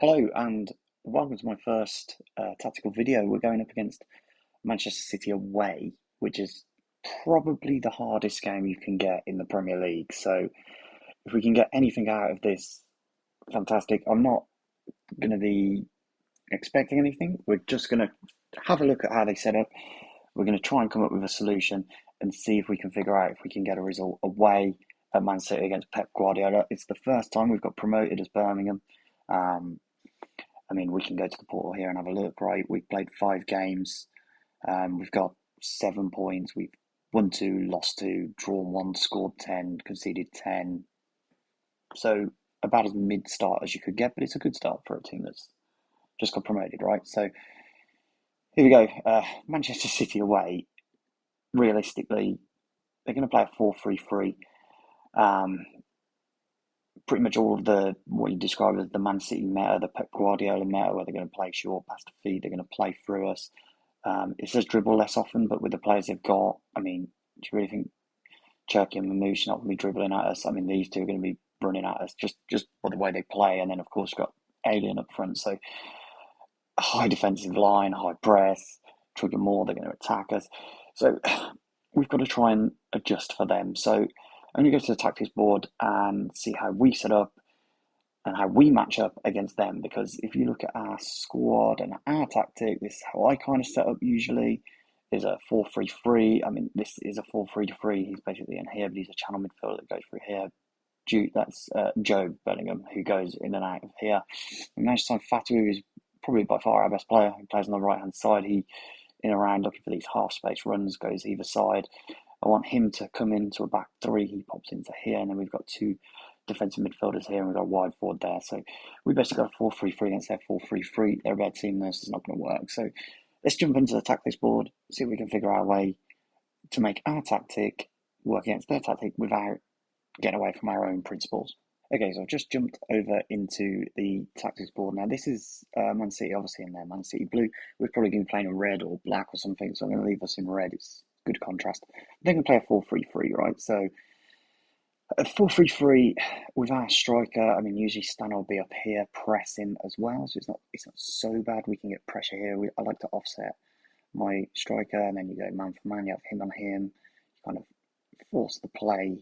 Hello and welcome to my first tactical video. We're going up against Manchester City away, which is probably the hardest game you can get in the Premier League. So if we can get anything out of this, fantastic. I'm not going to be expecting anything. We're just going to have a look at how they set up. We're going to try and come up with a solution and see if we can figure out if we can get a result away at Man City against Pep Guardiola. It's the first time we've got promoted as Birmingham. We can go to the portal here and have a look, right? We've played 5 games. We've got 7 points. We've won 2, lost 2, drawn 1, scored 10, conceded 10. So about as mid-start as you could get, but it's a good start for a team that's just got promoted, right? So here we go. Manchester City away. Realistically, they're going to play a 4-3-3. Pretty much all of what you describe as the Man City meta, the Pep Guardiola meta, where they're going to play short, pass to feed, they're going to play through us. It says dribble less often, but with the players they've got, do you really think Cherky and Mamouche not going to be dribbling at us? These two are going to be running at us just by the way they play. And then, of course, you've got Alien up front. So a high defensive line, high press, trigger more, they're going to attack us. So we've got to try and adjust for them. So I'm going to go to the tactics board and see how we set up and how we match up against them. Because if you look at our squad and our tactic, this is how I kind of set up usually, is a 4-3-3. This is a 4-3-3. He's basically in here, but he's a channel midfielder that goes through here. That's Joe Bellingham, who goes in and out of here. We managed to sign Fatu, who's probably by far our best player. He plays on the right-hand side. He, in around looking for these half-space runs, goes either side. I want him to come into a back three. He pops into here, and then we've got 2 defensive midfielders here, and we've got a wide forward there. So we basically got a 4-3-3 against their 4-3-3. They're a red team. This is not going to work. So let's jump into the tactics board, see if we can figure out a way to make our tactic work against their tactic without getting away from our own principles. Okay, so I've just jumped over into the tactics board. Now, this is Man City, obviously, in there. Man City blue. We're probably going to be playing in red or black or something, so I'm going to leave us in red. It's good contrast. They're going to play a 4-3-3, right? So a 4-3-3 with our striker. Usually Stan will be up here pressing as well, so it's not so bad. We can get pressure here. I like to offset my striker, and then you go man for man. You have him on him. You kind of force the play.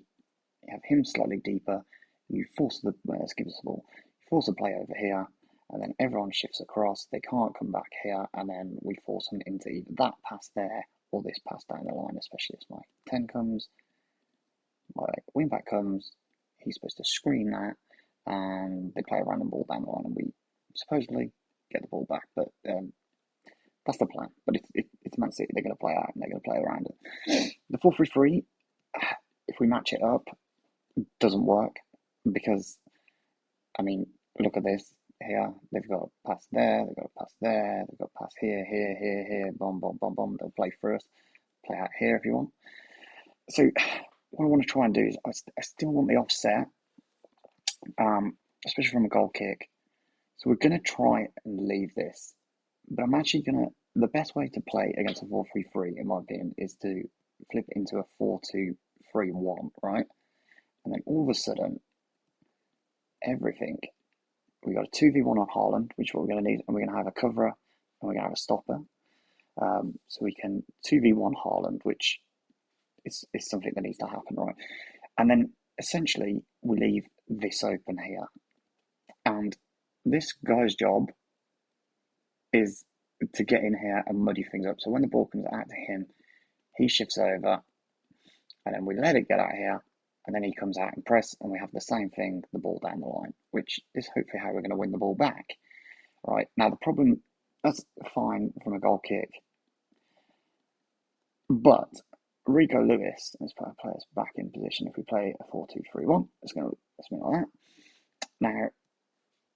You have him slightly deeper. You force let's give us the ball. You force the play over here, and then everyone shifts across. They can't come back here, and then we force them into either that pass there or this pass down the line, especially if my 10 comes, my wing back comes, he's supposed to screen that, and they play a random ball down the line, and we supposedly get the ball back, but that's the plan. But it's Man City, they're going to play out, and they're going to play around it. The 4-3-3, if we match it up, doesn't work, because, look at this. Here, they've got a pass there, they've got a pass there, they've got a pass here, bomb, bomb, bomb, bomb. They'll play for us, play out here if you want. So what I want to try and do is I still want the offset, especially from a goal kick. So we're going to try and leave this, but I'm actually the best way to play against a 4-3-3, in my opinion, is to flip it into a 4-2-3-1, right? And then all of a sudden, we got a 2v1 on Haaland, which is what we're going to need, and we're going to have a coverer, and we're going to have a stopper. So we can 2v1 Haaland, which is something that needs to happen, right? And then essentially we leave this open here. And this guy's job is to get in here and muddy things up. So when the ball comes out to him, he shifts over, and then we let it get out here, and then he comes out and press, and we have the same thing, the ball down the line, which is hopefully how we're going to win the ball back. Right, now the problem, that's fine from a goal kick, but Rico Lewis, let's put our players back in position. If we play a 4-2-3-1, it's going to look something like that. Now,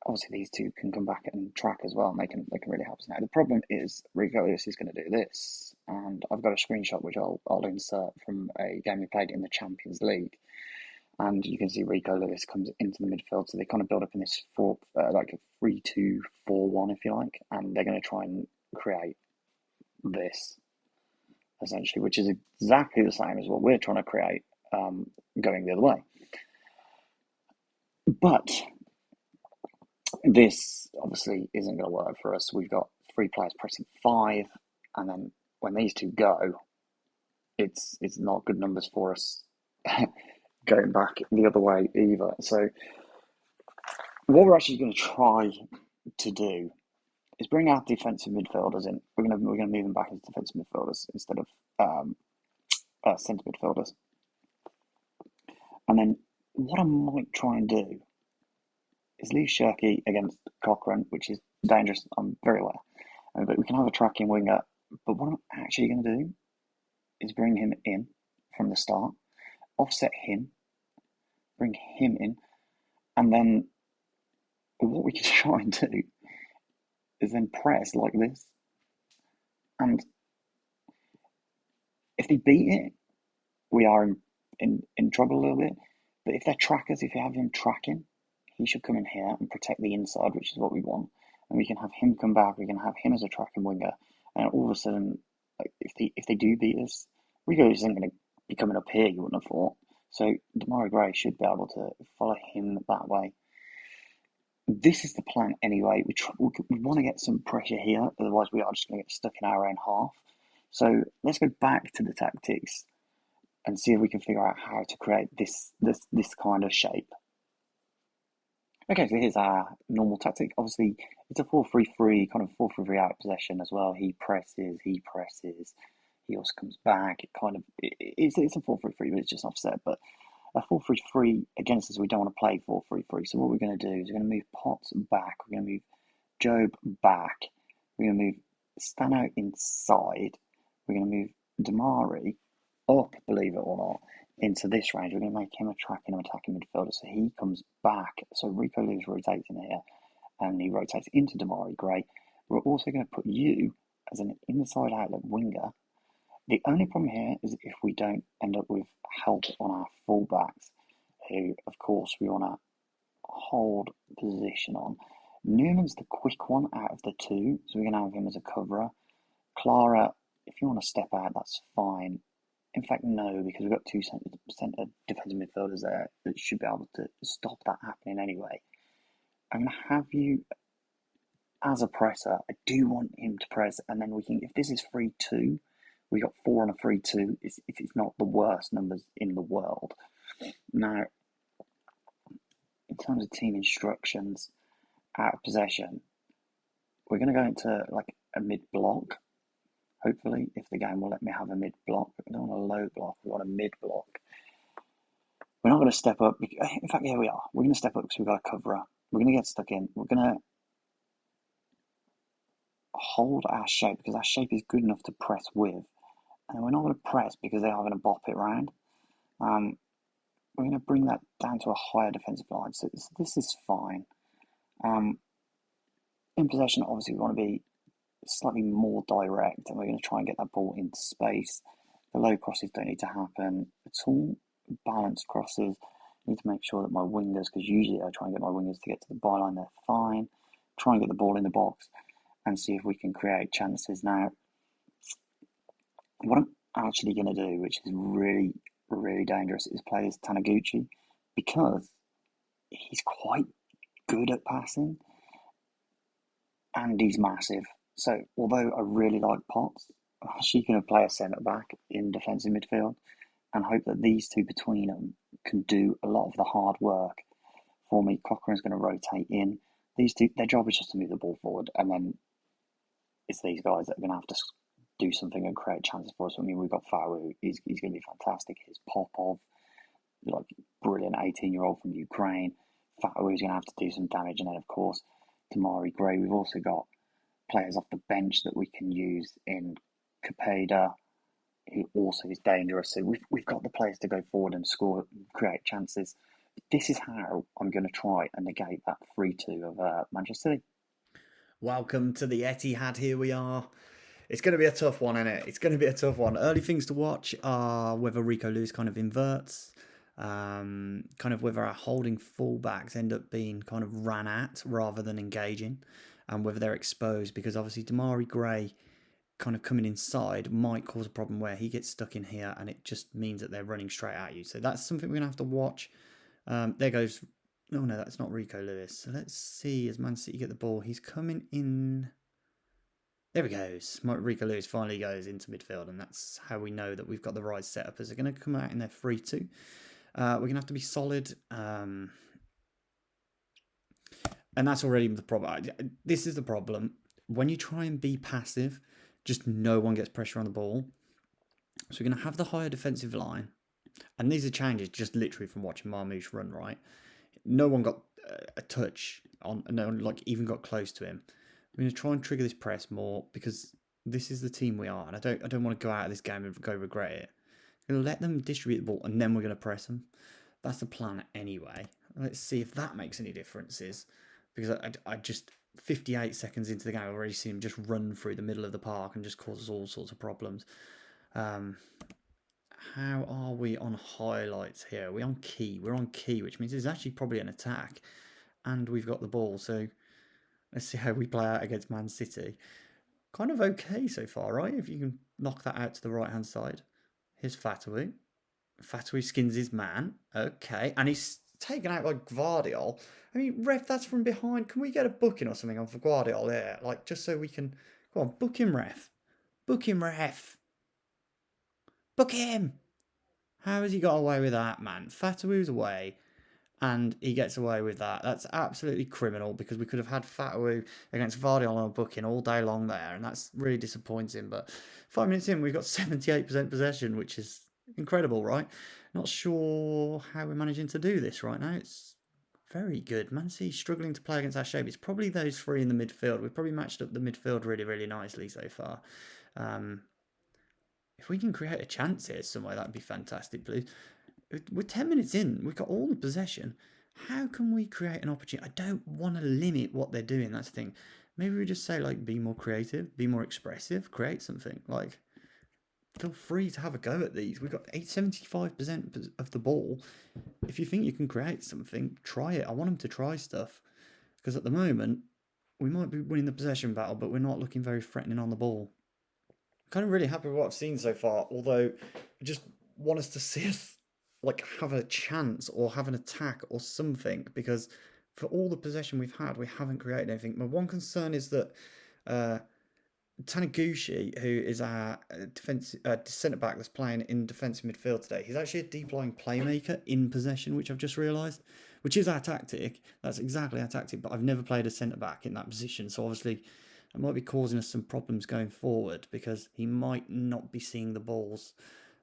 obviously these two can come back and track as well, and they can really help us. Now, the problem is Rico Lewis is going to do this, and I've got a screenshot which I'll insert from a game we played in the Champions League. And you can see Rico Lewis comes into the midfield, so they kind of build up in this like a 3-2-4-1, if you like, and they're going to try and create this, essentially, which is exactly the same as what we're trying to create, going the other way. But this obviously isn't going to work for us. We've got 3 players pressing 5, and then when these 2 go, it's not good numbers for us going back the other way either. So what we're actually going to try to do is bring our defensive midfielders in. We're going to move them back as defensive midfielders instead of centre midfielders. And then what I might try and do is leave Shirky against Cochrane, which is dangerous, I'm very aware. But we can have a tracking winger. But what I'm actually going to do is bring him in from the start, offset him, bring him in, and then what we can try and do is then press like this. And if they beat it, we are in trouble a little bit. But if they're trackers, if you have him tracking, he should come in here and protect the inside, which is what we want. And we can have him come back, we can have him as a tracking winger, and all of a sudden, like, if they do beat us, Rico isn't going to be coming up here, you wouldn't have thought. So Damari Gray should be able to follow him that way. This is the plan anyway. We want to get some pressure here, otherwise we are just going to get stuck in our own half. So let's go back to the tactics and see if we can figure out how to create this kind of shape. Okay, so here's our normal tactic. Obviously, it's a 4-3-3, kind of 4-3-3 out of possession as well. He presses, he also comes back. It's a 4-3-3, but it's just offset. But a 4-3-3 against us, we don't want to play 4-3-3. So what we're going to do is we're going to move Potts back. We're going to move Job back. We're going to move Stano inside. We're going to move Damari up, believe it or not, into this range. We're going to make him a tracking and attacking midfielder, so he comes back. So Rico Lewis rotates in here, and he rotates into Damari Gray. We're also going to put you as an inside outlet winger. The only problem here is if we don't end up with help on our fullbacks, who, of course, we want to hold position on. Newman's the quick one out of the 2, so we're going to have him as a coverer. Clara, if you want to step out, that's fine. In fact, no, because we've got 2 centre defensive midfielders there that should be able to stop that happening anyway. I'm going to have you as a presser. I do want him to press, and then we can, if this is 3-2, we got 4 on a 3-2. It's not the worst numbers in the world. Now, in terms of team instructions, out of possession, we're going to go into like a mid-block. Hopefully, if the game will let me have a mid-block. We don't want a low block, we want a mid-block. We're not going to step up. In fact, here we are. We're going to step up because we've got a coverer. We're going to get stuck in. We're going to hold our shape because our shape is good enough to press with. And we're not going to press because they are going to bop it around. We're going to bring that down to a higher defensive line. So this is fine. In possession, obviously, we want to be slightly more direct, and we're going to try and get that ball into space. The low crosses don't need to happen at all. Balanced crosses, I need to make sure that my wingers, because usually I try and get my wingers to get to the byline, they're fine. Try and get the ball in the box and see if we can create chances. Now, what I'm actually going to do, which is really, really dangerous, is play as Taniguchi, because he's quite good at passing and he's massive. So although I really like Potts, I'm actually going to play a centre back in defensive midfield and hope that these 2 between them can do a lot of the hard work for me. Cochrane's going to rotate in. These 2, their job is just to move the ball forward, and then it's these guys that are going to have to do something and create chances for us. I mean, we've got Faru, he's going to be fantastic. His Popov, like brilliant 18-year-old from Ukraine. Faru is going to have to do some damage, and then of course Damari Gray. We've also got players off the bench that we can use in Capeda, who also is dangerous. So we've got the players to go forward and score, and create chances. This is how I'm going to try and negate that 3-2 of Manchester City. Welcome to the Etihad. Here we are. It's going to be a tough one, isn't it? It's going to be a tough one. Early things to watch are whether Rico Lewis kind of inverts, kind of whether our holding fullbacks end up being kind of ran at rather than engaging, and whether they're exposed, because obviously Damari Gray kind of coming inside might cause a problem where he gets stuck in here and it just means that they're running straight at you. So that's something we're going to have to watch. There goes Oh no, that's not Rico Lewis. So let's see, as Man City get the ball, he's coming in. There we go. Rico Lewis finally goes into midfield, and that's how we know that we've got the right setup. As they're going to come out in their 3-2. We're going to have to be solid. And that's already the problem. This is the problem. When you try and be passive, just no one gets pressure on the ball. So we're going to have the higher defensive line. And these are changes just literally from watching Marmoush run, right? No one got a touch on, no one like even got close to him. We're going to try and trigger this press more because this is the team we are. And I don't want to go out of this game and go regret it. We're going to let them distribute the ball and then we're going to press them. That's the plan anyway. Let's see if that makes any differences. Because I just, 58 seconds into the game, I've already seen him just run through the middle of the park and just causes all sorts of problems. How are we on highlights here? We're on key. We're on key, which means it's actually probably an attack. And we've got the ball. So let's see how we play out against Man City. Kind of okay so far, right? If you can knock that out to the right-hand side. Here's Fatawu. Fatawu skins his man. Okay. And he's taken out by Gvardiol. I mean, ref, that's from behind. Can we get a booking or something on for Gvardiol there? Like, just so we can... Go on, book him, ref. Book him, ref. Book him! How has he got away with that, man? Fatawu's away, and he gets away with that. That's absolutely criminal because we could have had Fatawu against Vardiol on a booking all day long there, and that's really disappointing. But 5 minutes in, we've got 78% possession, which is incredible, right? Not sure how we're managing to do this right now. It's very good. Man City's struggling to play against our shape. It's probably those three in the midfield. We've probably matched up the midfield really, really nicely so far. If we can create a chance here somewhere, that'd be fantastic, please. We're 10 minutes in. We've got all the possession. How can we create an opportunity? I don't want to limit what they're doing. That's the thing. Maybe we just say, like, be more creative, be more expressive, create something. Like, feel free to have a go at these. We've got 75% of the ball. If you think you can create something, try it. I want them to try stuff. Because at the moment, we might be winning the possession battle, but we're not looking very threatening on the ball. Kind of really happy with what I've seen so far, although I just want us to see us like have a chance or have an attack or something, because for all the possession we've had, we haven't created anything. My one concern is that Taniguchi, who is our centre back that's playing in defensive midfield today, he's actually a deep lying playmaker in possession, which I've just realised, which is our tactic. That's exactly our tactic, but I've never played a centre back in that position, so obviously it might be causing us some problems going forward because he might not be seeing the balls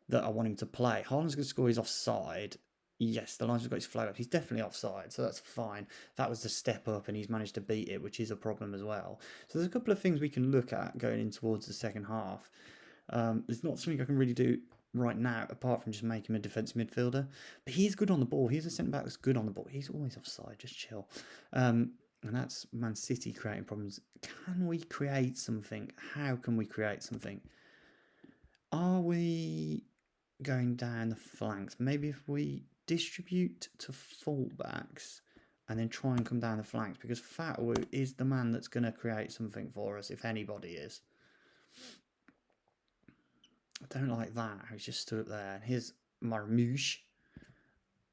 that I want him to play. Haaland's going to score his offside. Yes, the linesman's got his flag up. He's definitely offside, so that's fine. That was the step up, and he's managed to beat it, which is a problem as well. So there's a couple of things we can look at going in towards the second half. There's not something I can really do right now, apart from just make him a defensive midfielder. But he is good on the ball. He's a centre-back that's good on the ball. He's always offside, just chill. And that's Man City creating problems. Can we create something? How can we create something? Are we going down the flanks? Maybe if we distribute to fullbacks and then try and come down the flanks, because Fatawu is the man that's going to create something for us, if anybody is. I don't like that. He's just stood up there. And here's Marmoush.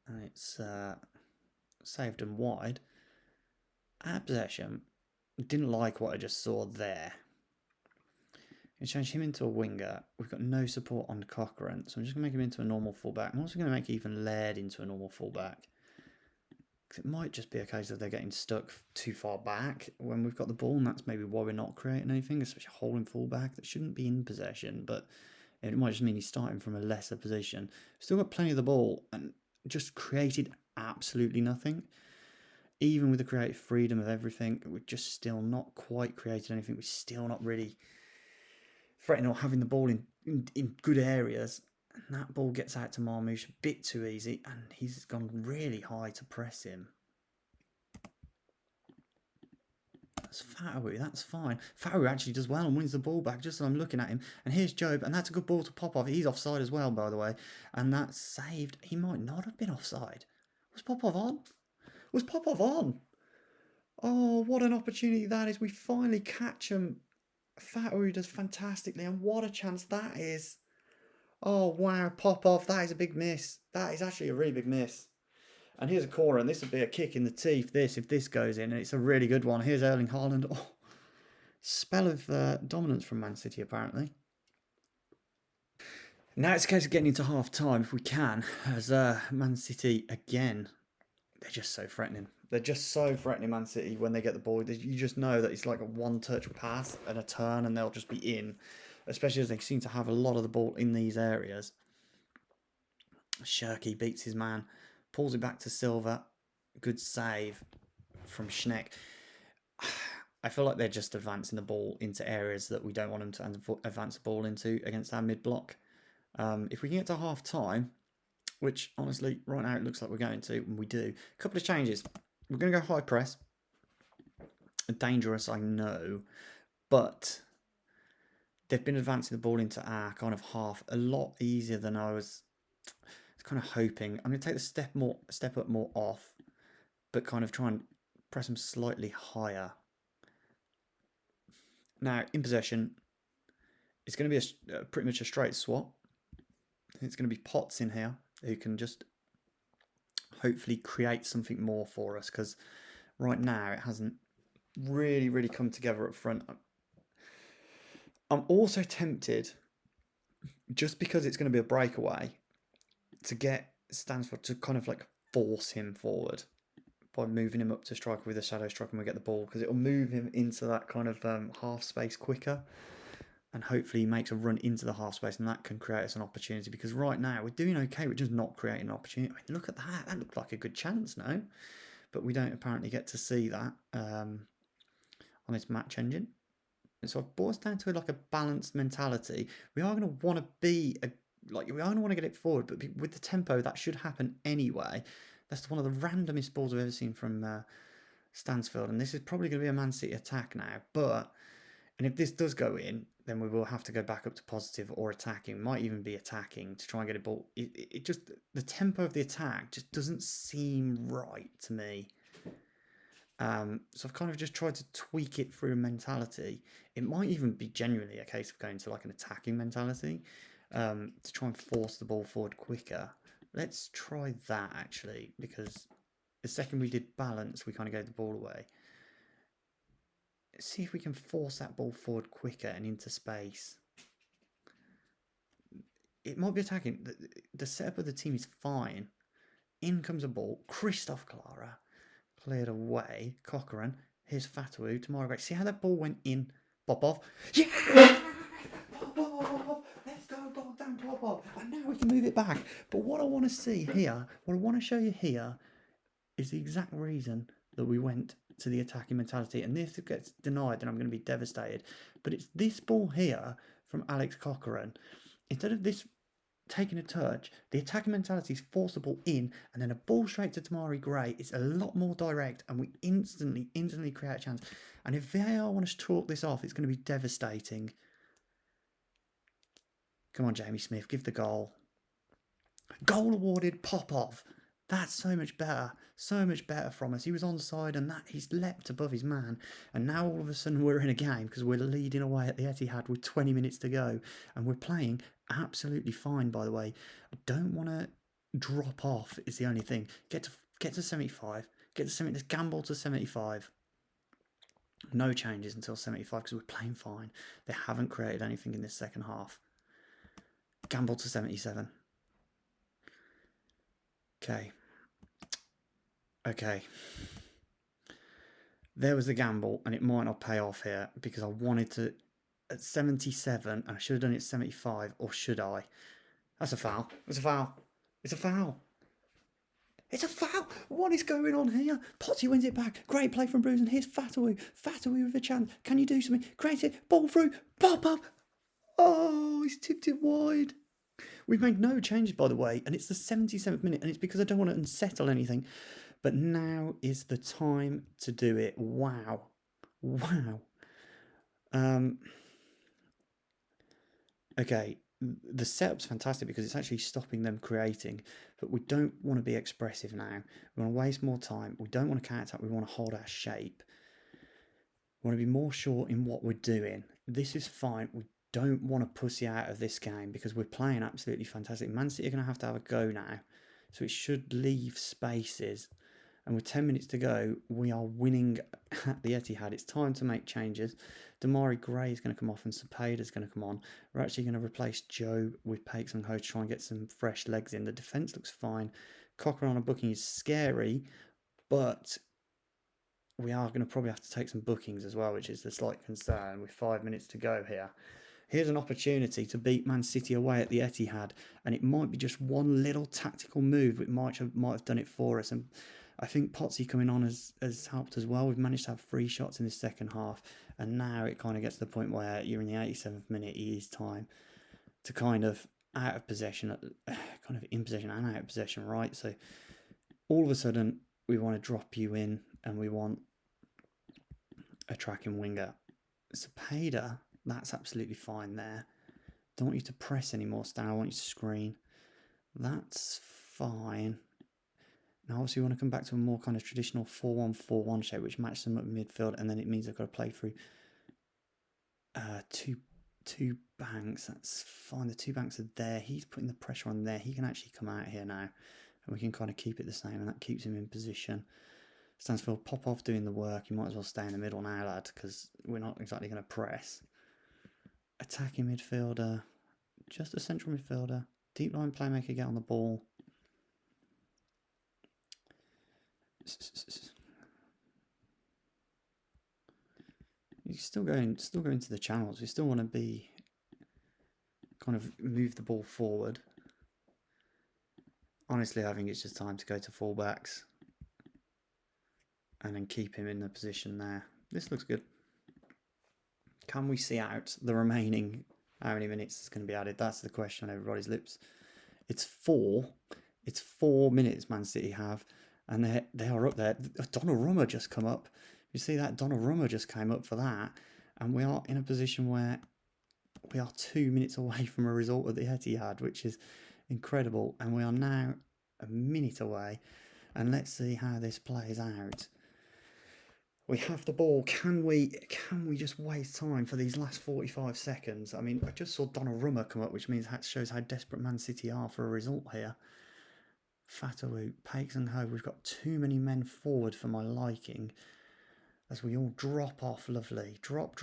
And it's saved and wide. Our possession, didn't like what I just saw there. I'm going to change him into a winger. We've got no support on Cochrane, so I'm just going to make him into a normal fullback. I'm also going to make Ethan Laird into a normal fullback, because it might just be a case of they're getting stuck too far back when we've got the ball, and that's maybe why we're not creating anything, especially holding fullback that shouldn't be in possession, but it might just mean he's starting from a lesser position. Still got plenty of the ball, and just created absolutely nothing. Even with the creative freedom of everything, we're just still not quite creating anything. We're still not really threatening or having the ball in good areas. And that ball gets out to Marmoush a bit too easy, and he's gone really high to press him. That's Fatawu, that's fine. Fatawu actually does well and wins the ball back just as I'm looking at him. And here's Job, and that's a good ball to Popov. He's offside as well, by the way. And that's saved. He might not have been offside. Was Popov on? Was Popov on? Oh, what an opportunity that is. We finally catch him. Fatawu does fantastically, and what a chance that is. Oh, wow, Popov, that is a big miss. That is actually a really big miss. And here's a corner, and this would be a kick in the teeth, if this goes in, and it's a really good one. Here's Erling Haaland. Oh, spell of dominance from Man City, apparently. Now it's a case of getting into half time, if we can, as Man City, again, they're just so threatening. They're just so threatening, Man City, when they get the ball. You just know that it's like a one-touch pass and a turn, and they'll just be in, especially as they seem to have a lot of the ball in these areas. Shirky beats his man, pulls it back to Silva. Good save from Schneck. I feel like they're just advancing the ball into areas that we don't want them to advance the ball into against our mid-block. If we can get to half-time, which honestly, right now it looks like we're going to, and we do. A couple of changes. We're going to go high press. Dangerous, I know, but they've been advancing the ball into our kind of half a lot easier than I was kind of hoping. I'm going to take the step up more off, but kind of try and press them slightly higher. Now, in possession, it's going to be pretty much a straight swap. It's going to be Potts in here who can just hopefully create something more for us, because right now it hasn't really come together up front. I'm also tempted, just because it's going to be a breakaway, to get Stansford to kind of like force him forward by moving him up to striker with a shadow striker when we get the ball, because it'll move him into that kind of half space quicker, and hopefully he makes a run into the half space, and that can create us an opportunity, because right now we're doing okay, we're just not creating an opportunity. I mean, look at that looked like a good chance now, but we don't apparently get to see that on this match engine. And so I've brought us down to like a balanced mentality. We are going to want to be we are going to want to get it forward, but with the tempo that should happen anyway. That's one of the randomest balls I've ever seen from Stansfield, and this is probably going to be a Man City attack now. And if this does go in, then we will have to go back up to positive or attacking. Might even be attacking to try and get a ball. It just, the tempo of the attack just doesn't seem right to me. So I've kind of just tried to tweak it through a mentality. It might even be genuinely a case of going to like an attacking mentality to try and force the ball forward quicker. Let's try that actually, because the second we did balance, we kind of gave the ball away. Let's see if we can force that ball forward quicker and into space. It might be attacking. The setup of the team is fine. In comes a ball. Christoph Clara cleared away. Cochran. Here's Fatawu. Tomorrow Gray. See how that ball went in? Popov. Yeah! Popov! Let's go, Bogdan Popov. And now we can move it back. But what I want to see here, what I want to show you here, is the exact reason that we went to the attacking mentality. And if it gets denied, then I'm going to be devastated. But it's this ball here from Alex Cochran. Instead of this taking a touch, the attacking mentality is force the ball in, and then a ball straight to Tamari Gray. It's a lot more direct, and we instantly create a chance. And if VAR want to chalk this off, it's going to be devastating. Come on, Jamie Smith, give the goal. Goal awarded, Popov. That's so much better from us. He was onside, and that he's leapt above his man, and now all of a sudden we're in a game because we're leading away at the Etihad with 20 minutes to go, and we're playing absolutely fine. By the way, I don't want to drop off. Is the only thing. Get to 75. Get to 70. Let's gamble to 75. No changes until 75 because we're playing fine. They haven't created anything in this second half. Gamble to 77. Okay. There was the gamble, and it might not pay off here because I wanted to at 77, and I should have done it at 75, or should I? That's a foul. It's a foul. It's a foul. It's a foul. What is going on here? Potty wins it back. Great play from Bruce, and here's Fatawu. Fatawu with a chance. Can you do something? Create it. Ball through. Pop up. Oh, he's tipped it wide. We've made no changes, by the way, and it's the 77th minute, and it's because I don't want to unsettle anything. But now is the time to do it. Wow. Okay, the setup's fantastic because it's actually stopping them creating, but we don't want to be expressive now. We want to waste more time. We don't want to counter-attack. We want to hold our shape. We want to be more sure in what we're doing. This is fine. We don't want to pussy out of this game because we're playing absolutely fantastic. Man City are going to have a go now so it should leave spaces. And with 10 minutes to go, we are winning at the Etihad. It's time to make changes. Damari Gray is going to come off and Cepeda is going to come on. We're actually going to replace Joe with Pakes and Ho to try and get some fresh legs in. The defence looks fine. Cochrane on a booking is scary, but we are going to probably have to take some bookings as well, which is the slight concern with 5 minutes to go here. Here's an opportunity to beat Man City away at the Etihad, and it might be just one little tactical move which might have done it for us. And I think Potsy coming on has helped as well. We've managed to have 3 shots in the second half, and now it kind of gets to the point where you're in the 87th minute. It is time to kind of out of possession, kind of in possession and out of possession, right? So all of a sudden we want to drop you in, and we want a tracking winger. Cepeda, that's absolutely fine there. Don't want you to press anymore, Stan. I want you to screen. That's fine. Now, obviously, we want to come back to a more kind of traditional 4-1-4-1 shape, which matches them up in midfield, and then it means I've got to play through two banks. That's fine. The 2 banks are there. He's putting the pressure on there. He can actually come out here now, and we can kind of keep it the same, and that keeps him in position. Stansfield, pop off doing the work. You might as well stay in the middle now, lad, because we're not exactly going to press. Attacking midfielder, just a central midfielder. Deep line playmaker, get on the ball. You're still going to the channels. We still want to be kind of move the ball forward. Honestly, I think it's just time to go to fullbacks and then keep him in the position there. This looks good. Can we see out the remaining, how many minutes is going to be added? That's the question on everybody's lips. It's 4. It's 4 minutes Man City have, and they are up there. Donnarumma just come up. You see that? Donnarumma just came up for that, and we are in a position where we are 2 minutes away from a result at the Etihad, which is incredible, and we are now a minute away, and let's see how this plays out. We have the ball. Can we just waste time for these last 45 seconds? I mean, I just saw Donnarumma come up, which means that shows how desperate Man City are for a result here. Fatawu, Pakes and Ho. We've got too many men forward for my liking. As we all drop off, lovely. Drop.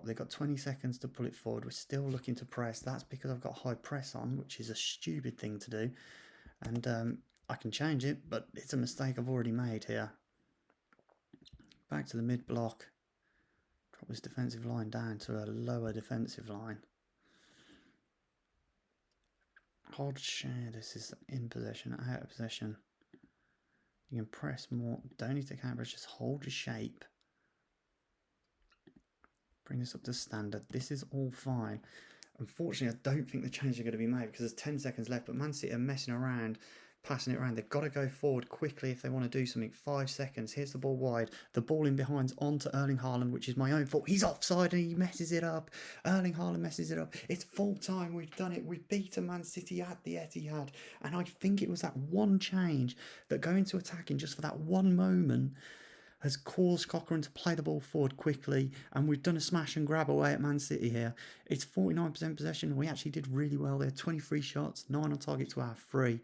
They've got 20 seconds to pull it forward. We're still looking to press. That's because I've got high press on, which is a stupid thing to do. And I can change it, but it's a mistake I've already made here. Back to the mid-block. Drop this defensive line down to a lower defensive line. Hold share. This is in possession, out of possession. You can press more. Don't need to counter, just hold your shape. Bring this up to standard. This is all fine. Unfortunately, I don't think the changes are going to be made because there's 10 seconds left, but Man City are messing around, passing it around. They've got to go forward quickly if they want to do something. 5 seconds. Here's the ball wide. The ball in behind's onto Erling Haaland, which is my own fault. He's offside and he messes it up. Erling Haaland messes it up. It's full time. We've done it. We've beaten Man City at the Etihad. And I think it was that one change that going to attacking just for that one moment has caused Cochrane to play the ball forward quickly, and we've done a smash and grab away at Man City here. It's 49% possession. We actually did really well there. 23 shots, 9 on target to our 3.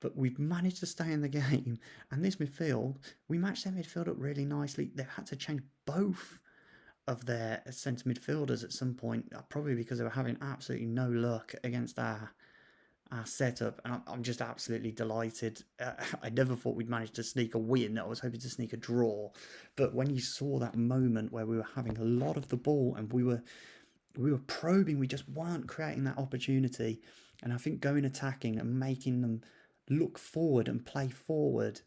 But we've managed to stay in the game. And this midfield, we matched their midfield up really nicely. They've had to change both of their centre midfielders at some point, probably because they were having absolutely no luck against our setup, and I'm just absolutely delighted. I never thought we'd manage to sneak a win. I was hoping to sneak a draw, but when you saw that moment where we were having a lot of the ball and we were probing, we just weren't creating that opportunity. And I think going attacking and making them look forward and play forward.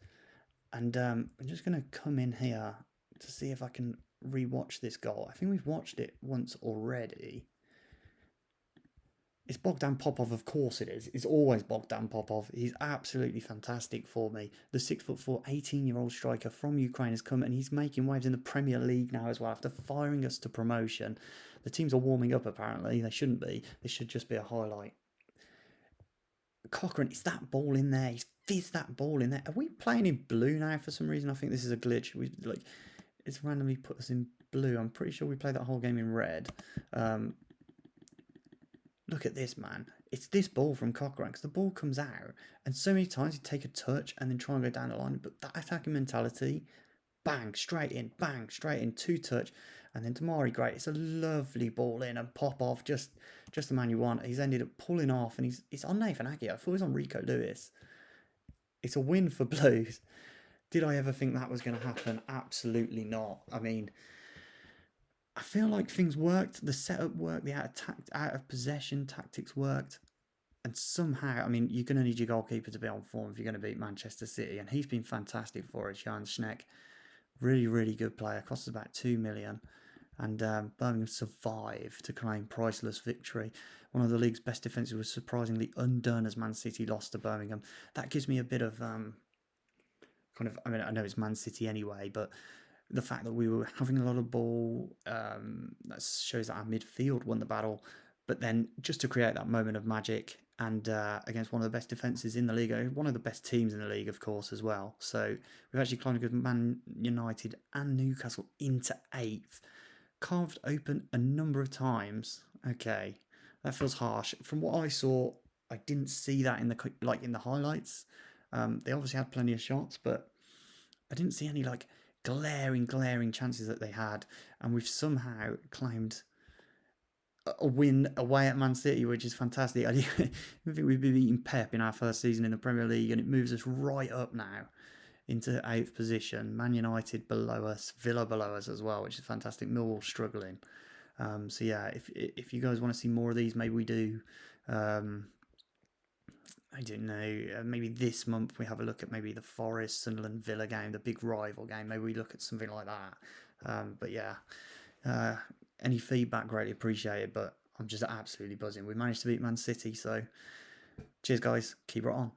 And I'm just going to come in here to see if I can rewatch this goal. I think we've watched it once already. It's Bogdan Popov, of course it is. It's always Bogdan Popov. He's absolutely fantastic for me. The 6'4", 18-year-old striker from Ukraine has come and he's making waves in the Premier League now as well after firing us to promotion. The teams are warming up apparently. They shouldn't be. This should just be a highlight. Cochrane, it's that ball in there. He's fizzed that ball in there. Are we playing in blue now for some reason? I think this is a glitch. It's randomly put us in blue. I'm pretty sure we played that whole game in red. Look at this, man. it's this ball from Cochran, because the ball comes out, and so many times you take a touch and then try and go down the line, but that attacking mentality, bang, straight in, two touch, and then Damari, great, it's a lovely ball in and pop off, just the man you want. He's ended up pulling off, and it's on Nathan Aggie. I thought it was on Rico Lewis. It's a win for Blues. Did I ever think that was going to happen? Absolutely not. I mean, I feel like things worked. The setup worked. The out of possession tactics worked. And somehow, I mean, you're going to need your goalkeeper to be on form if you're going to beat Manchester City. And he's been fantastic for us, Jan Schneck. Really, really good player. Cost us about 2 million. And Birmingham survived to claim priceless victory. One of the league's best defences was surprisingly undone as Man City lost to Birmingham. That gives me a bit of I mean, I know it's Man City anyway, but the fact that we were having a lot of ball, that shows that our midfield won the battle. But then just to create that moment of magic, and against one of the best defences in the league, one of the best teams in the league, of course, as well. So we've actually climbed with Man United and Newcastle into 8th, carved open a number of times. Okay, that feels harsh. From what I saw, I didn't see that in the highlights. They obviously had plenty of shots, but I didn't see any glaring chances that they had, and we've somehow claimed a win away at Man City, which is fantastic. I think we've been beating PEP in our first season in the Premier League, and it moves us right up now into 8th position. Man United below us, Villa below us as well, which is fantastic. Millwall struggling. So yeah, if you guys want to see more of these, maybe we do. I don't know. Maybe this month we have a look at maybe the Forest Sunderland Villa game, the big rival game. Maybe we look at something like that. But yeah, any feedback greatly appreciated. But I'm just absolutely buzzing. We managed to beat Man City, so cheers, guys. Keep it on.